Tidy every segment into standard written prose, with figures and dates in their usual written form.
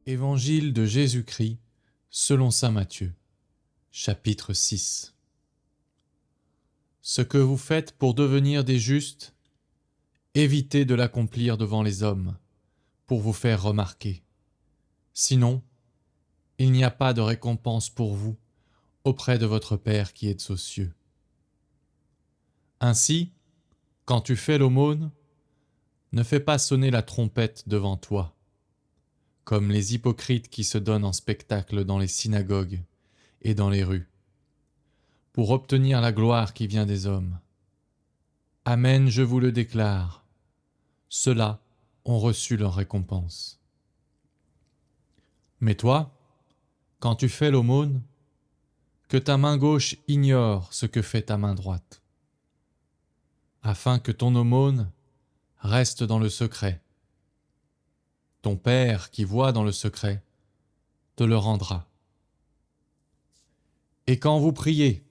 Évangile de Jésus-Christ selon saint Matthieu, chapitre 6. Ce que vous faites pour devenir des justes, évitez de l'accomplir devant les hommes, pour vous faire remarquer. Sinon, il n'y a pas de récompense pour vous auprès de votre Père qui est aux cieux. Ainsi, quand tu fais l'aumône, ne fais pas sonner la trompette devant toi, comme les hypocrites qui se donnent en spectacle dans les synagogues et dans les rues, pour obtenir la gloire qui vient des hommes. Amen, je vous le déclare, ceux-là ont reçu leur récompense. Mais toi, quand tu fais l'aumône, que ta main gauche ignore ce que fait ta main droite, afin que ton aumône reste dans le secret. Ton Père qui voit dans le secret te le rendra. Et quand vous priez,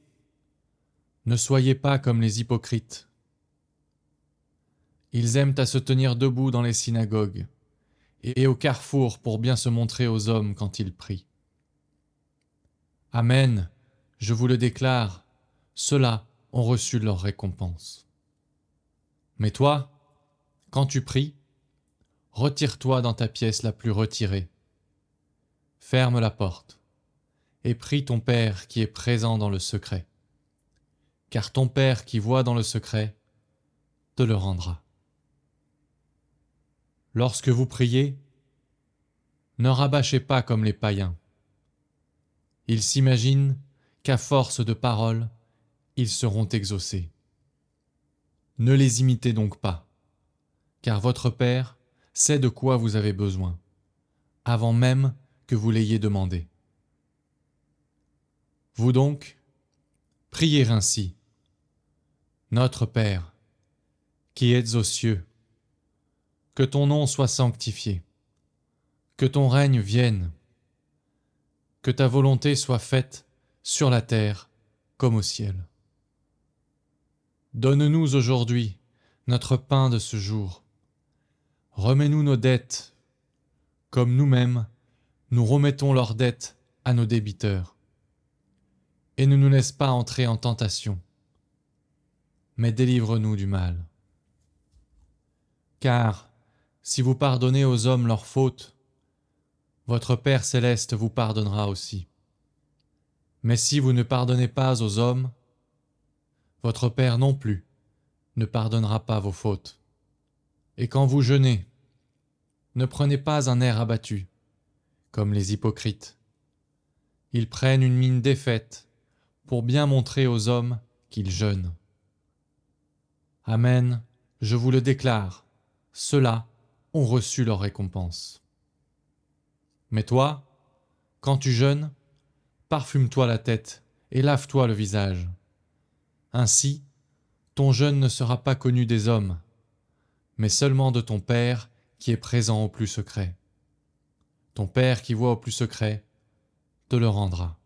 ne soyez pas comme les hypocrites. Ils aiment à se tenir debout dans les synagogues et au carrefour pour bien se montrer aux hommes quand ils prient. Amen, je vous le déclare, ceux-là ont reçu leur récompense. Mais toi, quand tu pries, retire-toi dans ta pièce la plus retirée. Ferme la porte et prie ton Père qui est présent dans le secret. Car ton Père qui voit dans le secret te le rendra. Lorsque vous priez, ne rabâchez pas comme les païens. Ils s'imaginent qu'à force de paroles, ils seront exaucés. Ne les imitez donc pas, car votre Père sait de quoi vous avez besoin, avant même que vous l'ayez demandé. Vous donc, priez ainsi. Notre Père, qui êtes aux cieux, que ton nom soit sanctifié, que ton règne vienne, que ta volonté soit faite sur la terre comme au ciel. Donne-nous aujourd'hui notre pain de ce jour. Remets-nous nos dettes, comme nous-mêmes nous remettons leurs dettes à nos débiteurs. Et ne nous laisse pas entrer en tentation, mais délivre-nous du mal. Car si vous pardonnez aux hommes leurs fautes, votre Père céleste vous pardonnera aussi. Mais si vous ne pardonnez pas aux hommes, votre Père non plus ne pardonnera pas vos fautes. Et quand vous jeûnez, ne prenez pas un air abattu, comme les hypocrites. Ils prennent une mine défaite pour bien montrer aux hommes qu'ils jeûnent. Amen, je vous le déclare, ceux-là ont reçu leur récompense. Mais toi, quand tu jeûnes, parfume-toi la tête et lave-toi le visage. Ainsi, ton jeûne ne sera pas connu des hommes, mais seulement de ton Père qui est présent au plus secret. Ton Père qui voit au plus secret te le rendra.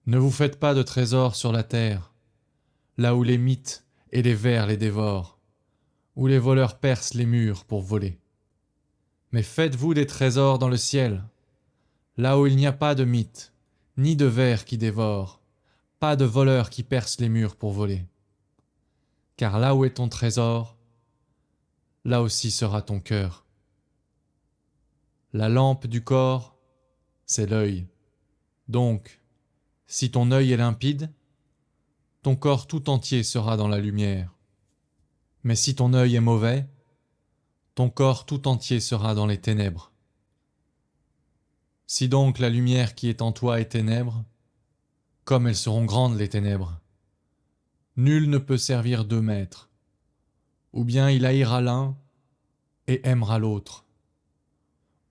Ne vous faites pas de trésors sur la terre, là où les mythes et les vers les dévorent, où les voleurs percent les murs pour voler. Mais faites-vous des trésors dans le ciel, là où il n'y a pas de mythes, ni de vers qui dévorent, pas de voleurs qui percent les murs pour voler. Car là où est ton trésor, là aussi sera ton cœur. La lampe du corps, c'est l'œil. Donc, si ton œil est limpide, ton corps tout entier sera dans la lumière. Mais si ton œil est mauvais, ton corps tout entier sera dans les ténèbres. Si donc la lumière qui est en toi est ténèbres, comme elles seront grandes les ténèbres, nul ne peut servir deux maîtres. Ou bien il haïra l'un et aimera l'autre,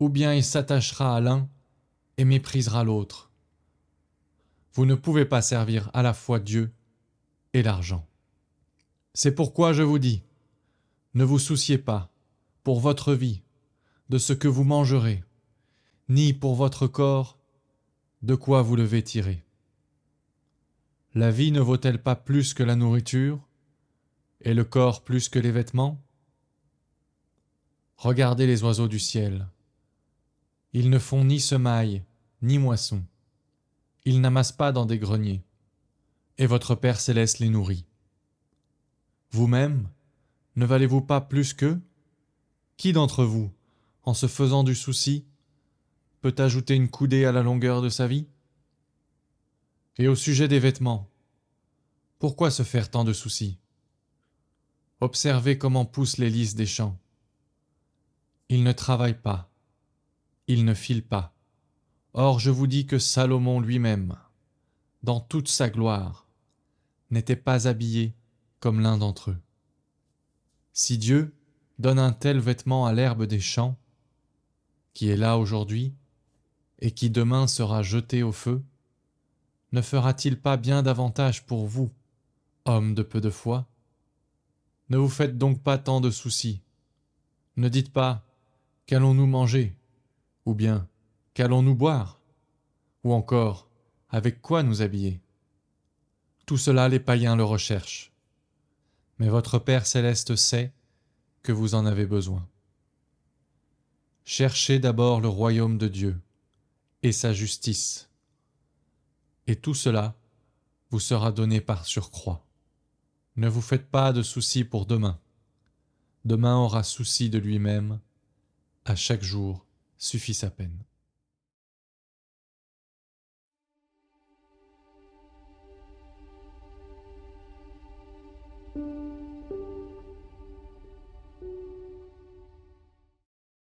ou bien il s'attachera à l'un et méprisera l'autre. Vous ne pouvez pas servir à la fois Dieu et l'argent. C'est pourquoi je vous dis, ne vous souciez pas, pour votre vie, de ce que vous mangerez, ni pour votre corps, de quoi vous le vêtirez. La vie ne vaut-elle pas plus que la nourriture, et le corps plus que les vêtements ? Regardez les oiseaux du ciel. Ils ne font ni semaille, ni moisson. Ils n'amassent pas dans des greniers. Et votre Père céleste les nourrit. Vous-même, ne valez-vous pas plus qu'eux? Qui d'entre vous, en se faisant du souci, peut ajouter une coudée à la longueur de sa vie? Et au sujet des vêtements, pourquoi se faire tant de soucis? Observez comment poussent les lys des champs. Ils ne travaillent pas, ils ne filent pas. Or je vous dis que Salomon lui-même, dans toute sa gloire, n'était pas habillé comme l'un d'entre eux. Si Dieu donne un tel vêtement à l'herbe des champs, qui est là aujourd'hui, et qui demain sera jeté au feu, ne fera-t-il pas bien davantage pour vous, hommes de peu de foi? Ne vous faites donc pas tant de soucis. Ne dites pas « Qu'allons-nous manger ?» ou bien « Qu'allons-nous boire ?» ou encore « Avec quoi nous habiller ?» Tout cela les païens le recherchent. Mais votre Père céleste sait que vous en avez besoin. Cherchez d'abord le royaume de Dieu et sa justice, et tout cela vous sera donné par surcroît. Ne vous faites pas de soucis pour demain. Demain aura souci de lui-même, à chaque jour suffit sa peine.